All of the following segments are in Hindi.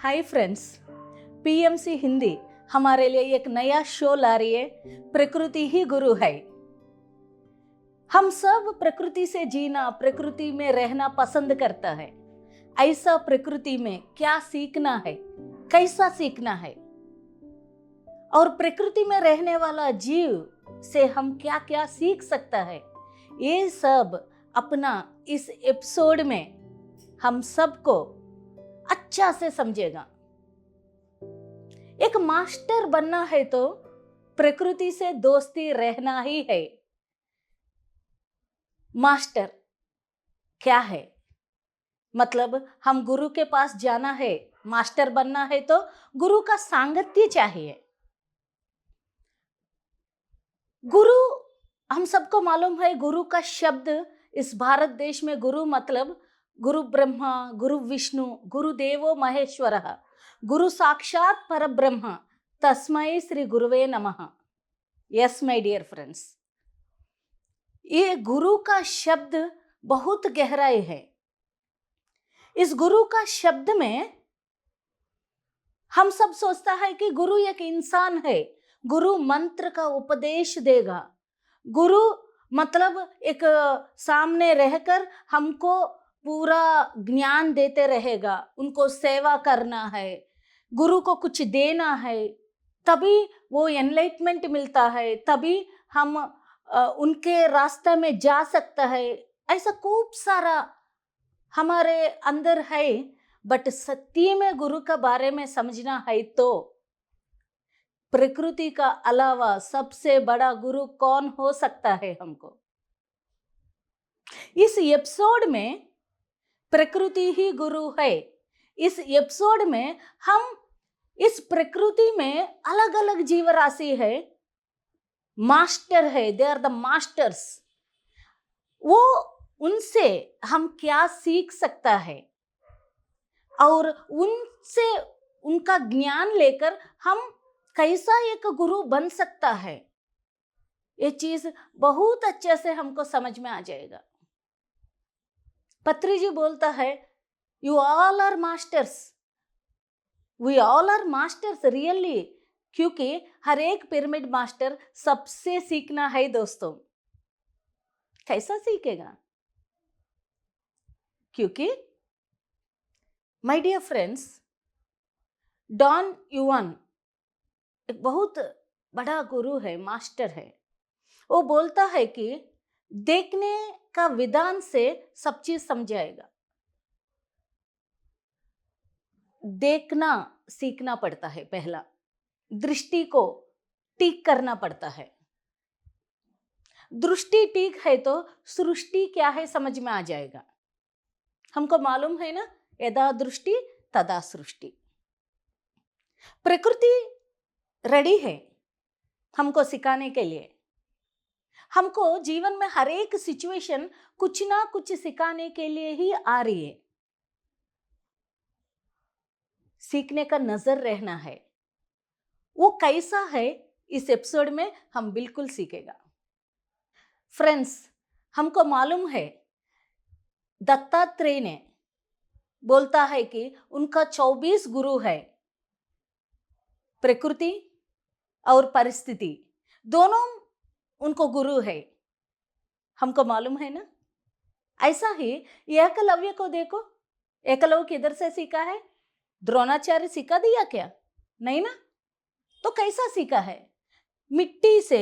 हाय फ्रेंड्स, पीएमसी हिंदी हमारे लिए एक नया शो ला रही है। प्रकृति ही गुरु है। हम सब प्रकृति से जीना, प्रकृति में रहना पसंद करता है। ऐसा प्रकृति में क्या सीखना है, कैसा सीखना है, और प्रकृति में रहने वाला जीव से हम क्या क्या सीख सकता है, ये सब अपना इस एपिसोड में हम सबको अच्छा से समझेगा। एक मास्टर बनना है तो प्रकृति से दोस्ती रहना ही है। मास्टर क्या है? मतलब हम गुरु के पास जाना है, मास्टर बनना है तो गुरु का सांगत्य चाहिए। गुरु, हम सबको मालूम है, गुरु का शब्द इस भारत देश में गुरु मतलब गुरु ब्रह्मा, गुरु विष्णु, गुरु देवो महेश्वरः, गुरु साक्षात परब्रह्म, तस्मै श्री गुरुवे नमः। यस माय डियर फ्रेंड्स, ये गुरु का शब्द बहुत गहराई है। इस गुरु का शब्द में हम सब सोचता है कि गुरु एक इंसान है, गुरु मंत्र का उपदेश देगा, गुरु मतलब एक सामने रहकर हमको पूरा ज्ञान देते रहेगा, उनको सेवा करना है, गुरु को कुछ देना है, तभी वो एनलाइटमेंट मिलता है, तभी हम उनके रास्ते में जा सकता है। ऐसा खूब सारा हमारे अंदर है। बट सत्य में गुरु का बारे में समझना है तो प्रकृति का अलावा सबसे बड़ा गुरु कौन हो सकता है हमको? इस एपिसोड में प्रकृति ही गुरु है। इस एपिसोड में हम इस प्रकृति में अलग अलग जीव राशि है, मास्टर है, दे आर द मास्टर्स। वो उनसे हम क्या सीख सकता है और उनसे उनका ज्ञान लेकर हम कैसा एक गुरु बन सकता है, ये चीज बहुत अच्छे से हमको समझ में आ जाएगा। पत्री जी बोलता है, you all are masters, we all are masters really, क्योंकि हर एक पिरामिड मास्टर सबसे सीखना है दोस्तों। कैसा सीखेगा? क्योंकि my dear friends, Don Juan एक बहुत बड़ा गुरु है, मास्टर है। वो बोलता है कि देखने का विधान से सब चीज समझाएगा। देखना सीखना पड़ता है, पहला दृष्टि को ठीक करना पड़ता है। दृष्टि ठीक है तो सृष्टि क्या है समझ में आ जाएगा। हमको मालूम है ना, यदा दृष्टि तदा सृष्टि। प्रकृति रेडी है हमको सिखाने के लिए। हमको जीवन में हर एक सिचुएशन कुछ ना कुछ सिखाने के लिए ही आ रही है। सीखने का नजर रहना है। वो कैसा है इस एपिसोड में हम बिल्कुल सीखेगा। फ्रेंड्स, हमको मालूम है दत्तात्रेय ने बोलता है कि उनका 24 गुरु है। प्रकृति और परिस्थिति दोनों उनको गुरु है, हमको मालूम है ना। ऐसा ही एकलव्य को देखो, एकलव्य किधर से सीखा है? द्रोणाचार्य सिखा दिया क्या? नहीं ना। तो कैसा सीखा है? मिट्टी से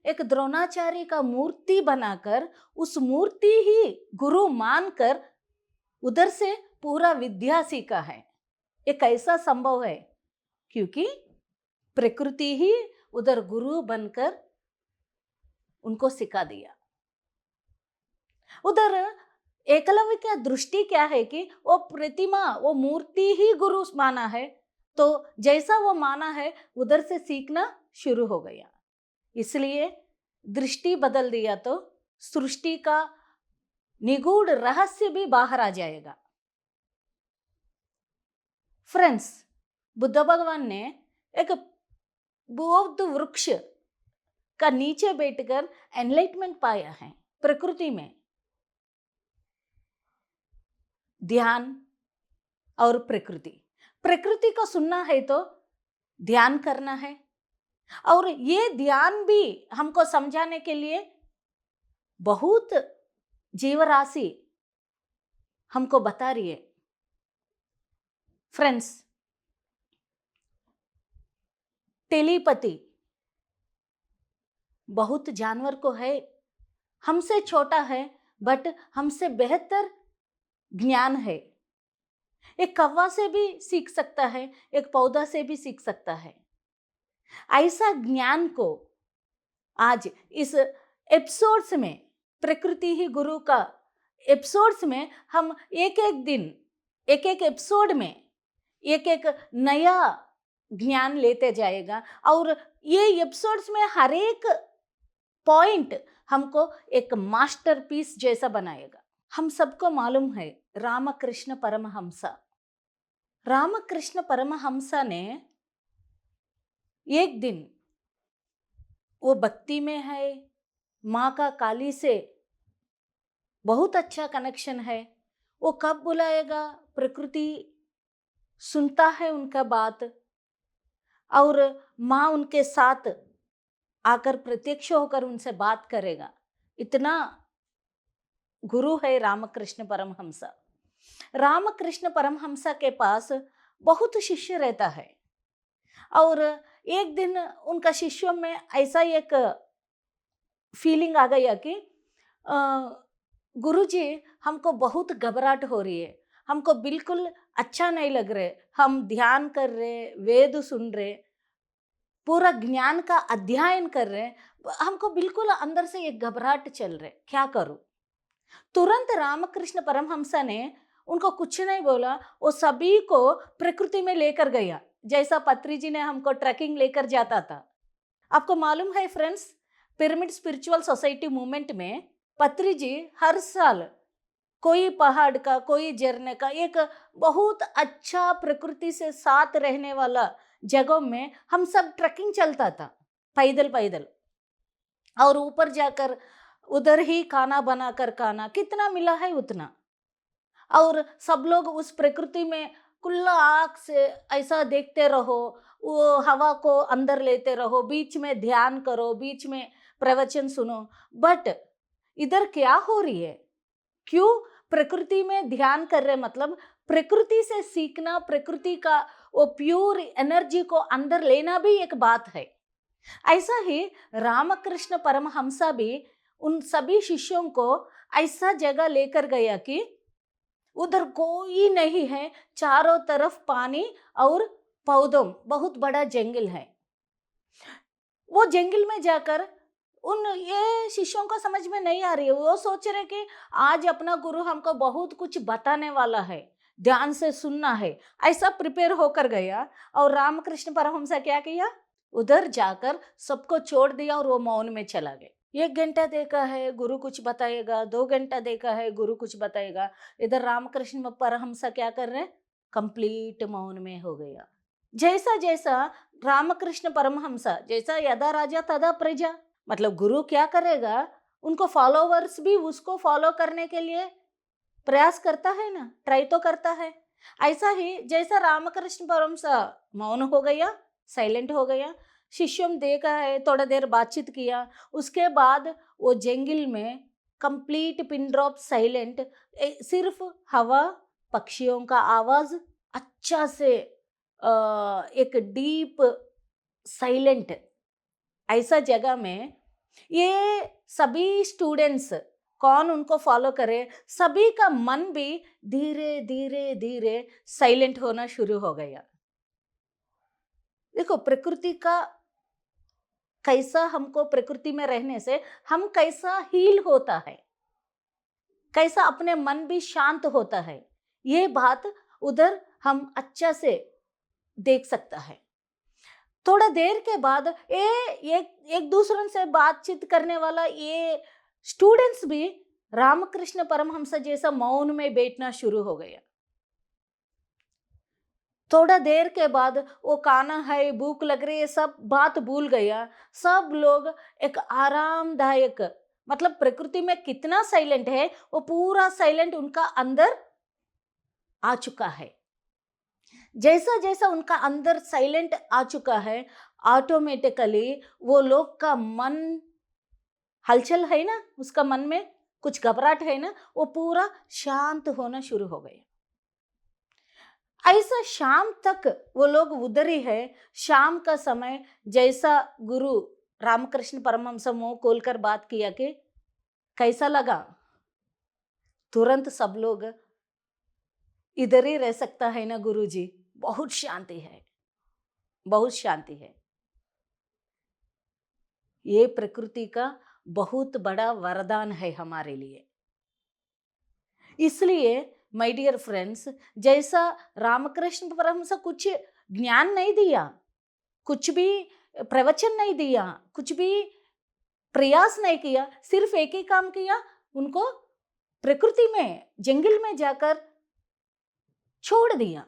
एक द्रोणाचार्य का मूर्ति बनाकर उस मूर्ति ही गुरु मानकर उधर से पूरा विद्या सीखा है। ये कैसा संभव है? क्योंकि प्रकृति ही उधर गुरु बनकर उनको सिखा दिया। उधर एकलव्य का दृष्टि क्या है कि वो प्रतिमा, वो मूर्ति ही गुरु माना है, तो जैसा वो माना है उधर से सीखना शुरू हो गया। इसलिए दृष्टि बदल दिया तो सृष्टि का निगूढ़ रहस्य भी बाहर आ जाएगा। फ्रेंड्स, बुद्ध भगवान ने एक बौद्ध वृक्ष का नीचे बैठकर एनलाइटमेंट पाया है। प्रकृति में ध्यान और प्रकृति, प्रकृति को सुनना है तो ध्यान करना है, और ये ध्यान भी हमको समझाने के लिए बहुत जीवराशि हमको बता रही है। फ्रेंड्स, टेलीपैथी बहुत जानवर को है, हमसे छोटा है बट हमसे बेहतर ज्ञान है। एक कौवा से भी सीख सकता है, एक पौधा से भी सीख सकता है। ऐसा ज्ञान को आज इस एपिसोड्स में, प्रकृति ही गुरु का एपिसोड्स में, हम एक एक दिन, एक एक एपिसोड में एक एक नया ज्ञान लेते जाएगा, और ये एपिसोड्स में हर एक पॉइंट हमको एक मास्टरपीस जैसा बनाएगा। हम सबको मालूम है रामकृष्ण परमहंसा, रामकृष्ण परमहंसा ने एक दिन, वो भक्ति में है, माँ का काली से बहुत अच्छा कनेक्शन है, वो कब बुलाएगा, प्रकृति सुनता है उनका बात, और माँ उनके साथ आकर प्रत्यक्ष होकर उनसे बात करेगा। इतना गुरु है रामकृष्ण परमहंसा। रामकृष्ण परमहंसा के पास बहुत शिष्य रहता है, और एक दिन उनका शिष्यों में ऐसा एक फीलिंग आ गया कि गुरुजी हमको बहुत घबराहट हो रही है, हमको बिल्कुल अच्छा नहीं लग रहे, हम ध्यान कर रहे, वेद सुन रहे, पूरा ज्ञान का अध्ययन कर रहे, हमको बिल्कुल अंदर से एक घबराहट चल रहे, क्या करूं। तुरंत रामकृष्ण परमहंसा ने उनको कुछ नहीं बोला, वो सभी को प्रकृति में लेकर गया, जैसा पत्री जी ने हमको ट्रैकिंग लेकर जाता था। आपको मालूम है friends, pyramid spiritual society movement में पत्री जी हर साल कोई पहाड़ का, कोई झरने का, एक बहुत अच्छा प्रकृति से साथ रहने वाला जगहों में हम सब ट्रैकिंग चलता था, पैदल पैदल, और ऊपर जाकर उधर ही खाना बनाकर खाना, कितना मिला है उतना, और सब लोग उस प्रकृति में खुला आँख से ऐसा देखते रहो, वो हवा को अंदर लेते रहो, बीच में ध्यान करो, बीच में प्रवचन सुनो। बट इधर क्या हो रही है, क्यों प्रकृति में ध्यान कर रहे, मतलब प्रकृति से सीखना, प्रकृति का वो प्योर एनर्जी को अंदर लेना भी एक बात है। ऐसा ही रामकृष्ण परमहंसा भी उन सभी शिष्यों को ऐसा जगह लेकर गया कि उधर कोई नहीं है, चारों तरफ पानी और पौधों, बहुत बड़ा जंगल है। वो जंगल में जाकर उन ये शिष्यों को समझ में नहीं आ रही है, वो सोच रहे कि आज अपना गुरु हमको बहुत कुछ बताने वाला है, ध्यान से सुनना है, ऐसा प्रिपेयर होकर गया। और रामकृष्ण परमहंसा क्या किया, उधर जाकर सबको छोड़ दिया और वो मौन में चला गया। 1 घंटा देखा है गुरु कुछ बताएगा, 2 घंटा देखा है गुरु कुछ बताएगा, इधर रामकृष्ण परमहंसा क्या कर रहे, कंप्लीट मौन में हो गया। जैसा जैसा रामकृष्ण परमहंसा, जैसा यदा राजा तदा प्रजा, मतलब गुरु क्या करेगा, उनको फॉलोवर्स भी उसको फॉलो करने के लिए प्रयास करता है ना, ट्राई तो करता है। ऐसा ही जैसा रामकृष्ण परमहंसा मौन हो गया, साइलेंट हो गया, शिष्यों ने देखा है, थोड़ा देर बातचीत किया, उसके बाद वो जंगल में कंप्लीट पिन ड्रॉप साइलेंट, सिर्फ हवा, पक्षियों का आवाज, अच्छा से एक डीप साइलेंट, ऐसा जगह में ये सभी स्टूडेंट्स कौन उनको फॉलो करे, सभी का मन भी धीरे धीरे धीरे साइलेंट होना शुरू हो गया। देखो प्रकृति का कैसा, हमको प्रकृति में रहने से हम कैसा हील होता है, कैसा अपने मन भी शांत होता है, ये बात उधर हम अच्छा से देख सकता है। थोड़ा देर के बाद एक दूसरे से बातचीत करने वाला ये स्टूडेंट्स भी रामकृष्ण परमहंसा जैसा मौन में बैठना शुरू हो गया। थोड़ा देर के बाद वो खाना है, भूख लग रही है, सब बात भूल गया। सब लोग एक आरामदायक, मतलब प्रकृति में कितना साइलेंट है, वो पूरा साइलेंट उनका अंदर आ चुका है। जैसा जैसा उनका अंदर साइलेंट आ चुका है, ऑटोमेटिकली वो लोग का मन, हलचल है ना उसका मन में, कुछ घबराहट है ना, वो पूरा शांत होना शुरू हो गया। ऐसा शाम तक वो लोग उधर ही है। शाम का समय जैसा गुरु रामकृष्ण परमहंस मुंह खोलकर बात किया कि कैसा लगा, तुरंत सब लोग इधर ही रह सकता है ना गुरुजी, बहुत शांति है, बहुत शांति है। ये प्रकृति का बहुत बड़ा वरदान है हमारे लिए। इसलिए माय डियर फ्रेंड्स, जैसा रामकृष्ण परमहंस कुछ ज्ञान नहीं दिया, कुछ भी प्रवचन नहीं दिया, कुछ भी प्रयास नहीं किया, सिर्फ एक ही काम किया, उनको प्रकृति में, जंगल में जाकर छोड़ दिया।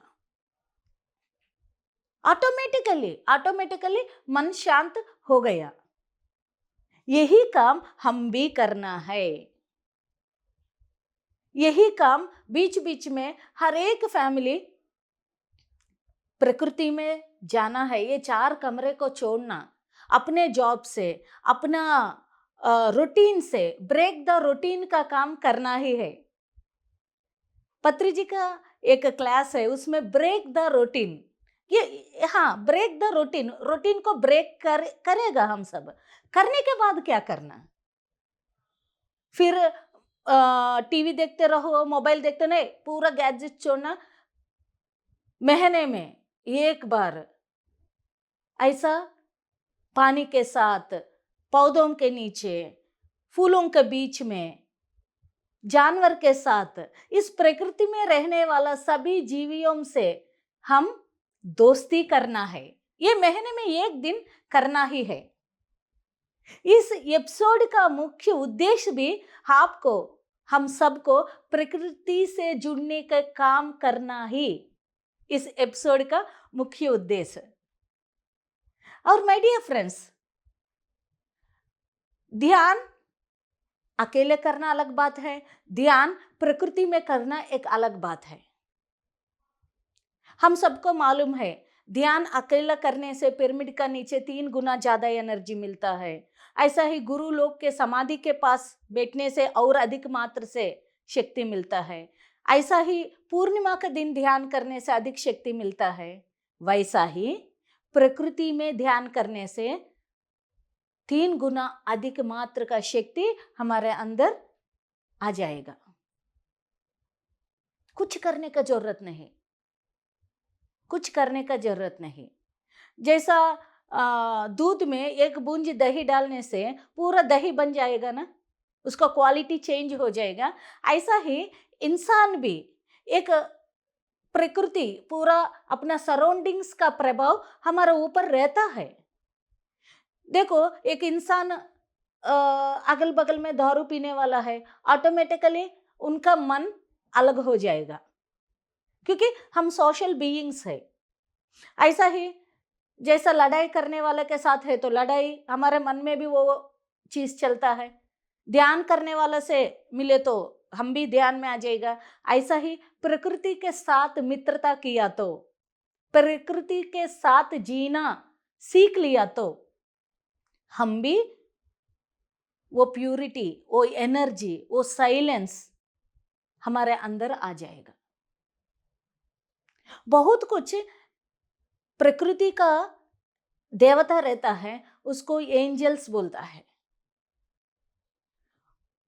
ऑटोमेटिकली मन शांत हो गया। यही काम हम भी करना है। यही काम बीच बीच में हर एक फैमिली प्रकृति में जाना है। ये 4 कमरे को छोड़ना, अपने जॉब से, अपना रूटीन से ब्रेक द रूटीन का काम करना ही है। पत्री जी का एक क्लास है, उसमें ब्रेक द रूटीन, ये हाँ, ब्रेक द रूटीन, रूटीन को ब्रेक करेगा हम सब। करने के बाद क्या करना? फिर टीवी देखते रहो, मोबाइल देखते नहीं, पूरा गैजेट छोड़ना। महीने में एक बार ऐसा पानी के साथ, पौधों के नीचे, फूलों के बीच में, जानवर के साथ, इस प्रकृति में रहने वाला सभी जीवियों से हम दोस्ती करना है। ये महीने में एक दिन करना ही है। इस एपिसोड का मुख्य उद्देश्य भी आपको, हम सबको प्रकृति से जुड़ने का काम करना ही इस एपिसोड का मुख्य उद्देश्य। और माय डियर फ्रेंड्स, ध्यान अकेले करना अलग बात है, ध्यान प्रकृति में करना एक अलग बात है। हम सबको मालूम है, ध्यान अकेला करने से पिरामिड का नीचे 3 गुना ज्यादा एनर्जी मिलता है। ऐसा ही गुरु लोग के समाधि के पास बैठने से और अधिक मात्रा से शक्ति मिलता है। ऐसा ही पूर्णिमा का दिन ध्यान करने से अधिक शक्ति मिलता है। वैसा ही प्रकृति में ध्यान करने से 3 गुना अधिक मात्रा का शक्ति हमारे अंदर आ जाएगा। कुछ करने का जरूरत नहीं, कुछ करने का जरूरत नहीं। जैसा दूध में एक बूंद दही डालने से पूरा दही बन जाएगा ना, उसका क्वालिटी चेंज हो जाएगा। ऐसा ही इंसान भी, एक प्रकृति, पूरा अपना सराउंडिंग्स का प्रभाव हमारे ऊपर रहता है। देखो, एक इंसान अगल बगल में दारू पीने वाला है, ऑटोमेटिकली उनका मन अलग हो जाएगा, क्योंकि हम सोशल बीइंग्स है। ऐसा ही जैसा लड़ाई करने वाले के साथ है तो लड़ाई, हमारे मन में भी वो चीज चलता है। ध्यान करने वाले से मिले तो हम भी ध्यान में आ जाएगा। ऐसा ही प्रकृति के साथ मित्रता किया तो, प्रकृति के साथ जीना सीख लिया तो हम भी वो प्यूरिटी, वो एनर्जी, वो साइलेंस हमारे अंदर आ जाएगा। बहुत कुछ प्रकृति का देवता रहता है, उसको एंजल्स बोलता है।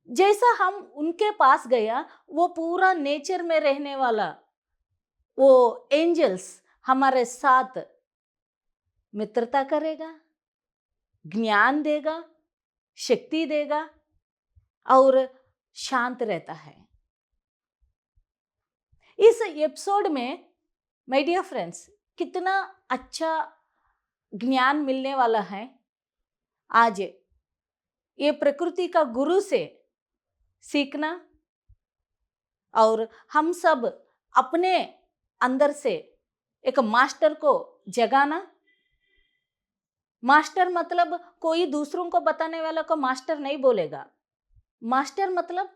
जैसा हम उनके पास गया, वो पूरा नेचर में रहने वाला वो एंजल्स हमारे साथ मित्रता करेगा, ज्ञान देगा, शक्ति देगा और शांत रहता है। इस एपिसोड में माय डियर फ्रेंड्स, कितना अच्छा ज्ञान मिलने वाला है। आज ये प्रकृति का गुरु से सीखना और हम सब अपने अंदर से एक मास्टर को जगाना। मास्टर मतलब कोई दूसरों को बताने वाला को मास्टर नहीं बोलेगा। मास्टर मतलब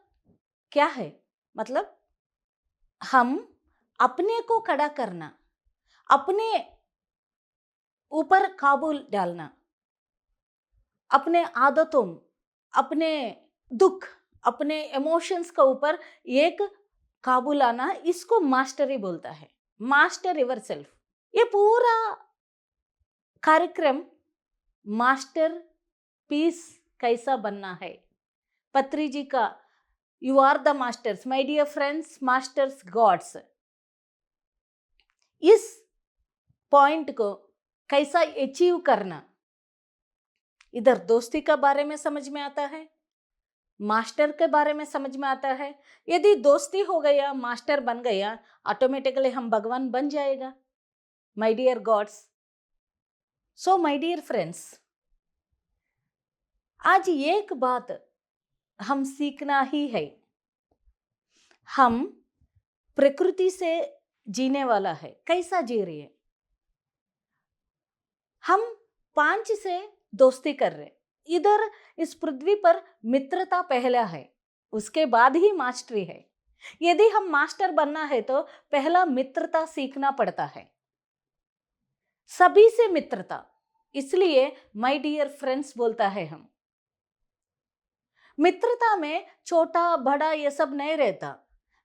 क्या है? मतलब हम अपने को खड़ा करना, अपने ऊपर काबू डालना, अपने आदतों, अपने दुख, अपने इमोशंस के ऊपर एक काबू लाना, इसको मास्टरी बोलता है। Master your self. ये पूरा कार्यक्रम मास्टर पीस कैसा बनना है, पत्री जी का you are the masters my dear friends, masters gods, इस पॉइंट को कैसा अचीव करना, इधर दोस्ती का बारे में समझ में आता है, मास्टर के बारे में समझ में आता है। यदि दोस्ती हो गया, मास्टर बन गया, ऑटोमेटिकली हम भगवान बन जाएगा। My dear gods, so my dear friends, आज एक बात हम सीखना ही है, हम प्रकृति से जीने वाला है, कैसा जी रही है। हम 5 से दोस्ती कर रहे, इधर इस पृथ्वी पर मित्रता पहला है, उसके बाद ही मास्टरी है। यदि हम मास्टर बनना है तो पहला मित्रता सीखना पड़ता है, सभी से मित्रता। इसलिए माय डियर फ्रेंड्स बोलता है हम। मित्रता में छोटा बड़ा ये सब नहीं रहता,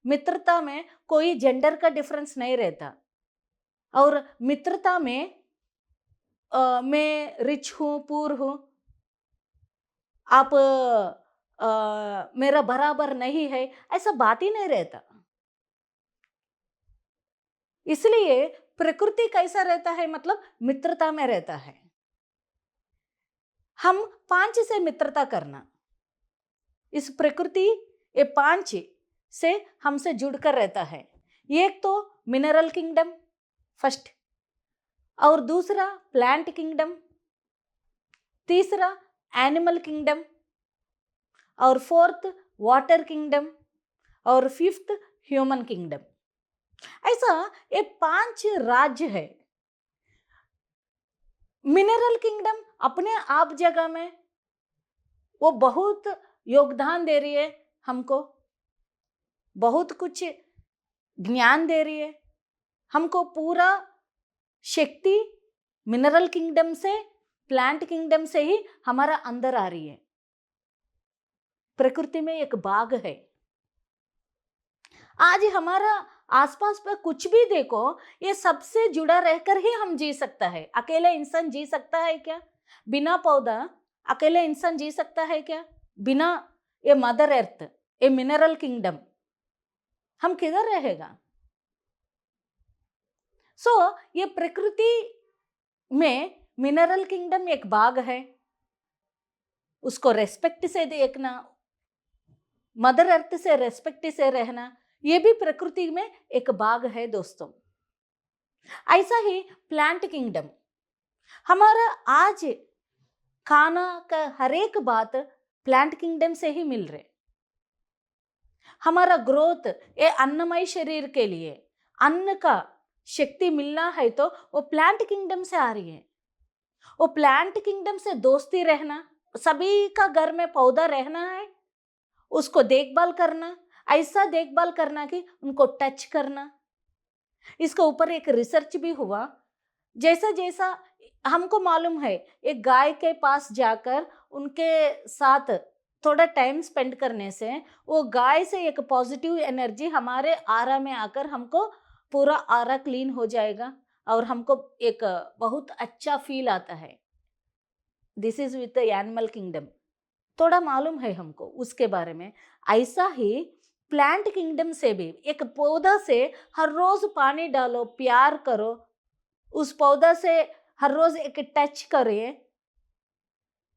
मित्रता में कोई जेंडर का डिफरेंस नहीं रहता, और मित्रता में मैं रिच हूं पुअर हूं, आप मेरा बराबर नहीं है, ऐसा बात ही नहीं रहता। इसलिए प्रकृति कैसा रहता है, मतलब मित्रता में रहता है। हम 5 से मित्रता करना, इस प्रकृति ये 5 से हमसे जुड़कर रहता है। एक तो मिनरल किंगडम फर्स्ट, और दूसरा प्लांट किंगडम, तीसरा एनिमल किंगडम, और फोर्थ वाटर किंगडम, और फिफ्थ ह्यूमन किंगडम। ऐसा ये 5 राज्य है। मिनरल किंगडम अपने आप जगह में वो बहुत योगदान दे रही है, हमको बहुत कुछ ज्ञान दे रही है, हमको पूरा शक्ति मिनरल किंगडम से, प्लांट किंगडम से ही हमारा अंदर आ रही है। प्रकृति में एक बाग है। आज हमारा आसपास पर कुछ भी देखो, ये सबसे जुड़ा रहकर ही हम जी सकता है। अकेले इंसान जी सकता है क्या? बिना पौधा अकेले इंसान जी सकता है क्या? बिना ये मदर अर्थ, ये मिनरल किंगडम, हम किधर रहेगा? ये प्रकृति में मिनरल किंगडम एक बाग है, उसको रेस्पेक्ट से देखना, मदर अर्थ से रेस्पेक्ट से रहना, ये भी प्रकृति में एक बाग है दोस्तों। ऐसा ही प्लांट किंगडम, हमारा आज खाना का हर एक बात प्लांट किंगडम से ही मिल रहे। हमारा ग्रोथ, ये अन्नमय शरीर के लिए अन्न का शक्ति मिलना है तो वो प्लांट किंगडम से आ रही है। वो प्लांट किंगडम से दोस्ती रहना, सभी का घर में पौधा रहना है, उसको देखभाल करना, ऐसा देखभाल करना कि उनको टच करना। इसके ऊपर एक रिसर्च भी हुआ। जैसा जैसा हमको मालूम है, एक गाय के पास जाकर उनके साथ थोड़ा टाइम स्पेंड करने से वो गाय से एक पॉजिटिव एनर्जी हमारे आरा में आकर हमको पूरा आरा क्लीन हो जाएगा और हमको एक बहुत अच्छा फील आता है। This is with the animal kingdom, थोड़ा मालूम है हमको उसके बारे में। ऐसा ही प्लांट किंगडम से भी, एक पौधा से हर रोज पानी डालो, प्यार करो, उस पौधा से हर रोज एक टच करिए,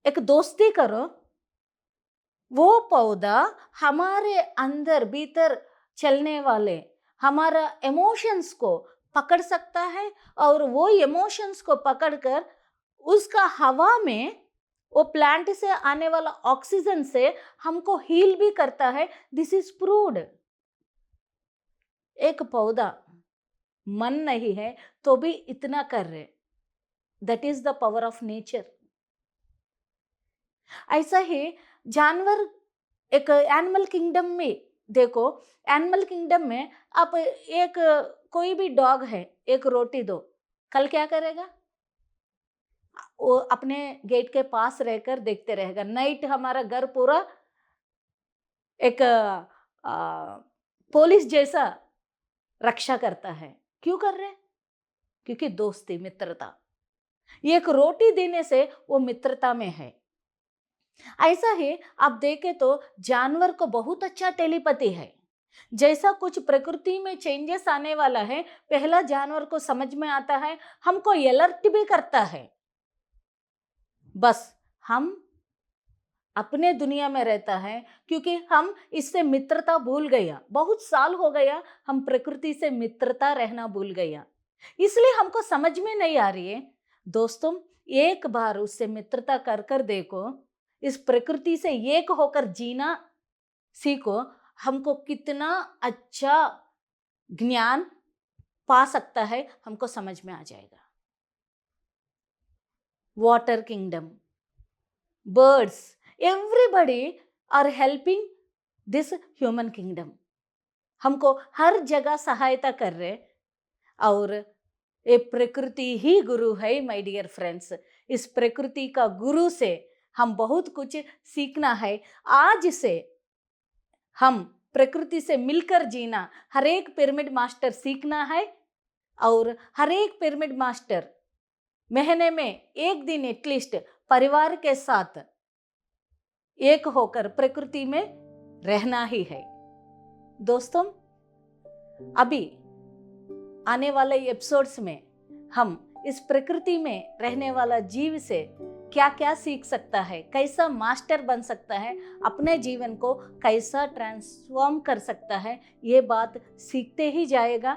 एक दोस्ती करो, वो पौधा हमारे अंदर भीतर चलने वाले हमारा इमोशंस को पकड़ सकता है, और वो इमोशंस को पकड़कर उसका हवा में वो प्लांट से आने वाला ऑक्सीजन से हमको हील भी करता है। This is proved. एक पौधा मन नहीं है तो भी इतना कर रहे। That is the power of nature. ऐसा ही जानवर, एक एनिमल किंगडम में देखो, एनिमल किंगडम में आप एक कोई भी डॉग है, एक रोटी दो, कल क्या करेगा? वो अपने गेट के पास रहकर देखते रहेगा। नाइट हमारा घर पूरा एक पुलिस जैसा रक्षा करता है। क्यों कर रहे? क्योंकि दोस्ती, मित्रता। एक रोटी देने से वो मित्रता में है। ऐसा ही आप देखें तो जानवर को बहुत अच्छा टेलीपैथी है। जैसा कुछ प्रकृति में चेंजेस आने वाला है, पहला जानवर को समझ में आता है, हमको अलर्ट भी करता है। बस हम अपने दुनिया में रहता है, क्योंकि हम इससे मित्रता भूल गया। बहुत साल हो गया हम प्रकृति से मित्रता रहना भूल गया, इसलिए हमको समझ में नहीं आ रही है। दोस्तों, एक बार उससे मित्रता कर कर देखो, इस प्रकृति से एक होकर जीना सीखो, हमको कितना अच्छा ज्ञान पा सकता है, हमको समझ में आ जाएगा। Water kingdom, birds, everybody are helping this human kingdom। हमको हर जगह सहायता कर रहे, और ये प्रकृति ही गुरु है माय डियर फ्रेंड्स। इस प्रकृति का गुरु से हम बहुत कुछ सीखना है। आज से हम प्रकृति से मिलकर जीना, हर एक पिरामिड मास्टर सीखना है, और हर एक पिरामिड मास्टर महीने में एक दिन एटलीस्ट परिवार के साथ एक होकर प्रकृति में रहना ही है। दोस्तों, अभी आने वाले एपिसोड्स में हम इस प्रकृति में रहने वाला जीव से क्या क्या सीख सकता है, कैसा मास्टर बन सकता है, अपने जीवन को कैसा ट्रांसफॉर्म कर सकता है, ये बात सीखते ही जाएगा।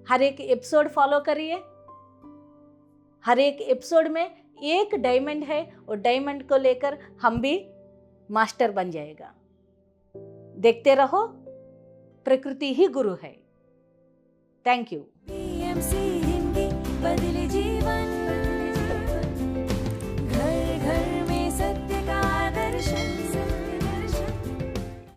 हर एक एपिसोड फॉलो करिए। हर एक एपिसोड में एक डायमंड है, और डायमंड को लेकर हम भी मास्टर बन जाएगा। देखते रहो, प्रकृति ही गुरु है। Thank you.